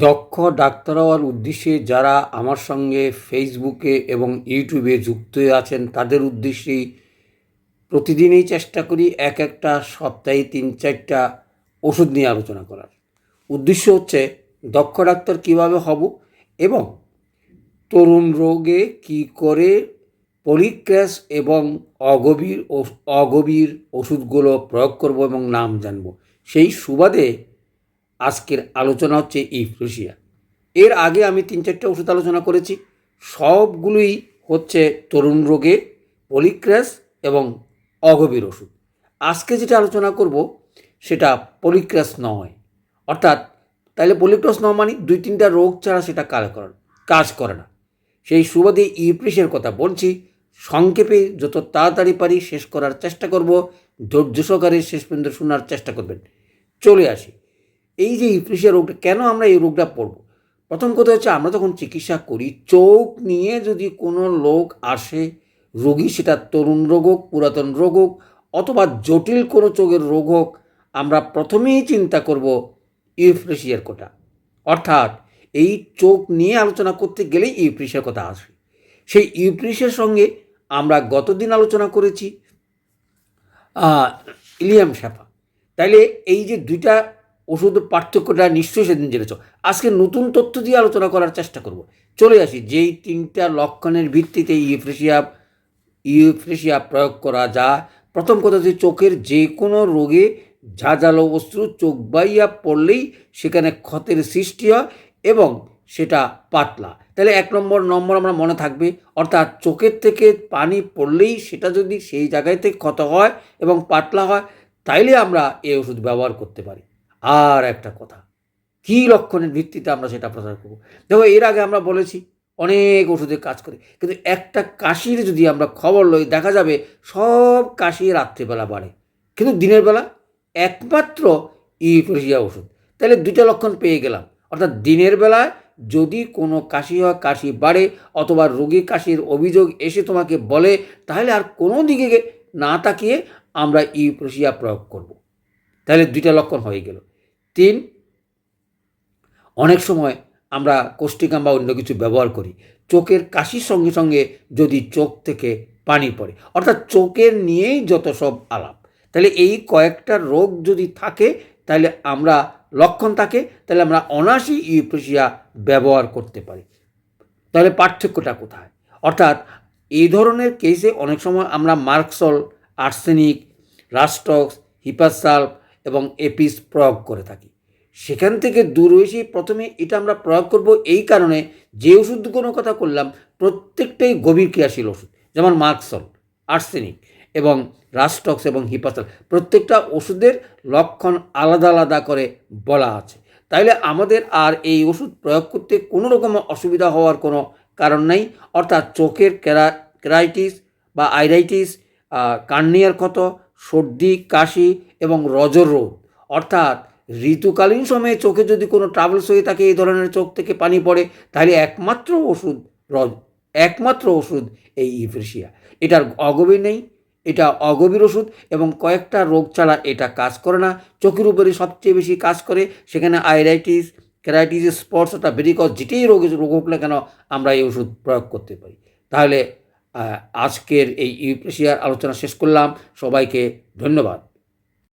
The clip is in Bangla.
দক্ষ ডাক্তার হওয়ার উদ্দেশ্যে যারা আমার সঙ্গে ফেসবুকে এবং ইউটিউবে যুক্ত আছেন তাদের উদ্দেশ্যেই প্রতিদিনই চেষ্টা করি একটা সপ্তাহে 3-4টা ওষুধ নিয়ে আলোচনা করার। উদ্দেশ্য হচ্ছে দক্ষ ডাক্তার কীভাবে হব এবং তরুণ রোগে কি করে পলিক্র্যাস এবং অগভীর ওষুধগুলো প্রয়োগ করব এবং নাম জানব, সেই সুবাদে আজকের আলোচনা হচ্ছে ইউফ্রেসিয়া। এর আগে আমি 3-4টা ওষুধ আলোচনা করেছি, সবগুলোই হচ্ছে তরুণ রোগে পলিক্র্যাস এবং অগভীর ওষুধ। আজকে যেটা আলোচনা করব সেটা পলিক্র্যাস নয়, অর্থাৎ তাহলে পলিক্র্যাস নয় মানে 2-3টা রোগ ছাড়া সেটা কাজ করে না। সেই সুবাদে ইউফ্রেসিয়ার কথা বলছি, সংক্ষেপে যত তাড়াতাড়ি পারি শেষ করার চেষ্টা করব, ধৈর্য সহকারে শেষ পর্যন্ত শোনার চেষ্টা করবেন। চলে আসি, এই যে ইউফ্রেসিয়া রোগটা, কেন আমরা এই রোগটা পড়ব? প্রথম কথা হচ্ছে, আমরা যখন চিকিৎসা করি চোখ নিয়ে যদি কোনো লোক আসে, রোগী সেটা তরুণ রোগ হোক, পুরাতন রোগ হোক অথবা জটিল কোনো চোখের রোগ হোক, আমরা প্রথমেই চিন্তা করব ইউফ্রেসিয়ার কথা। অর্থাৎ এই চোখ নিয়ে আলোচনা করতে গেলেই ইউফ্রেসিয়ার কথা আসবে। সেই ইউফ্রেসিয়ার সঙ্গে আমরা গতদিন আলোচনা করেছি ইলিয়াম শেফা। তাইলে এই যে দুইটা ওষুধের পার্থক্যটা নিশ্চয়ই সেদিন জেনেছ। আজকে নতুন তথ্য দিয়ে আলোচনা করার চেষ্টা করব। চলে আসি, যেই 3টা লক্ষণের ভিত্তিতে ইউফ্রেসিয়া প্রয়োগ করা যায়। প্রথম কথা হচ্ছে, চোখের যে কোনো রোগে ঝাঁঝালো বস্তু চোখ বাইয়া পড়লেই সেখানে ক্ষতের সৃষ্টি হয় এবং সেটা পাতলা। তাহলে 1 নম্বর আমরা মনে থাকবে, অর্থাৎ চোখের থেকে পানি পড়লেই সেটা যদি সেই জায়গায় থেকে ক্ষত হয় এবং পাতলা হয়, তাইলে আমরা এই ওষুধ ব্যবহার করতে পারি। আর একটা কথা, কী লক্ষণের ভিত্তিতে আমরা সেটা প্রচার করব? দেখো, এর আগে আমরা বলেছি অনেক ওষুধে কাজ করে, কিন্তু একটা কাশির যদি আমরা খবর লই, দেখা যাবে সব কাশি রাত্রিবেলা বাড়ে, কিন্তু দিনের বেলা একমাত্র ইউফ্রেসিয়া ওষুধ। তাহলে 2টা লক্ষণ পেয়ে গেলাম, অর্থাৎ দিনের বেলায় যদি কোনো কাশি হয়, কাশি বাড়ে অথবা রোগী কাশির অভিযোগ এসে তোমাকে বলে, তাহলে আর কোনো দিকে না তাকিয়ে আমরা ইউফ্রেসিয়া প্রয়োগ করব। তাহলে 2টা লক্ষণ হয়ে গেল। 3, অনেক সময় আমরা কোষ্টিকাম বা অন্য কিছু ব্যবহার করি, চোখের কাশির সঙ্গে সঙ্গে যদি চোখ থেকে পানি পড়ে, অর্থাৎ চোখের নিয়েই যত সব আলাপ। তাহলে এই কয়েকটা রোগ যদি থাকে, তাহলে আমরা লক্ষণ থাকে, তাহলে আমরা অনায়াসে ইউফ্রেসিয়া ব্যবহার করতে পারি। তাহলে পার্থক্যটা কোথায়? অর্থাৎ এই ধরনের কেসে অনেক সময় আমরা মার্কসল, আর্সেনিক, রাস্টক্স, হিপাসাল্প এবং এপিস প্রয়োগ করে থাকি। সেখান থেকে দূর হয়েছি প্রথমে এটা আমরা প্রয়োগ করব এই কারণে, যে ওষুধগুলোর কথা করলাম প্রত্যেকটাই গভীর ক্রিয়াশীল ওষুধ। যেমন মার্কসল, আর্সেনিক এবং রাস্টক্স এবং হিপাসাল, প্রত্যেকটা ওষুধের লক্ষণ আলাদা আলাদা করে বলা আছে। তাইলে আমাদের আর এই ওষুধ প্রয়োগ করতে কোনো রকম অসুবিধা হওয়ার কোনো কারণ নাই। অর্থাৎ চোখের কেরাইটিস বা আইরাইটিস, কার্নিয়ার ক্ষত, সর্দি, কাশি এবং রোগ, অর্থাৎ ঋতুকালীন সময়ে চোখে যদি কোনো ট্রাভেলস হয়ে থাকে, এই ধরনের চোখ থেকে পানি পড়ে, তাহলে একমাত্র ওষুধ এই ইউফ্রেসিয়া। এটার অগভীর নেই, এটা অগভীর ওষুধ এবং কয়েকটা রোগ ছাড়া এটা কাজ করে না। চোখের উপরে সবচেয়ে বেশি কাজ করে, সেখানে আইরাইটিস, কেরাইটিস, স্পটস অর্থাৎ ভেরিকস, যেটাই রোগ হোক না কেন আমরা এই ওষুধ প্রয়োগ করতে পারি। তাহলে আজকের এই ইউফ্রেসিয়ার আলোচনা শেষ করলাম। সবাইকে ধন্যবাদ।